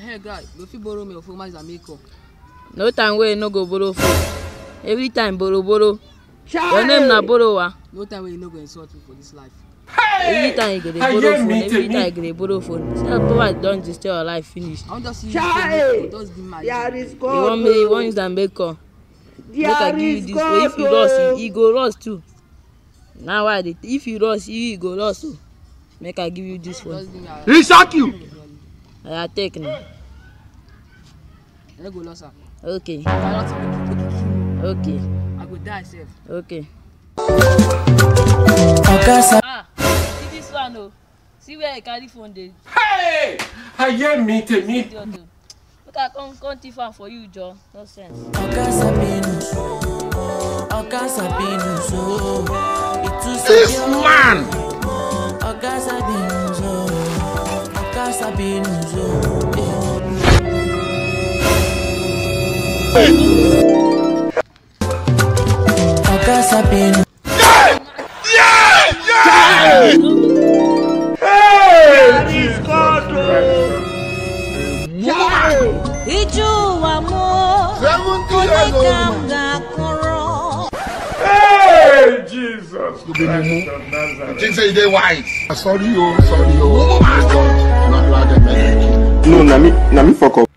Hey guy, if you borrow me phone, man, makeup. No time where you no go borrow phone. Every time borrow. Your name na borrower. No time where you no go insult me for this life. Every time you go borrow phone, every time you go borrow phone. Tell people don't destroy your life finish. I want to see you just give my. You want use and make call. Make I give you this. So if you lost, he go lost too. Now why if you lost, you go lost too. Make I give you this phone. He shock you. I take now. I go lost, sir. Okay. Okay. I go die, sir. Okay. See this one, oh. See where I carry phone dey. Hey! I hear me. Look, I come thief am for you, Joe. No sense. This man! Hey, Jesus! You think say they wise? Sorry, oh. No, na me fuck up.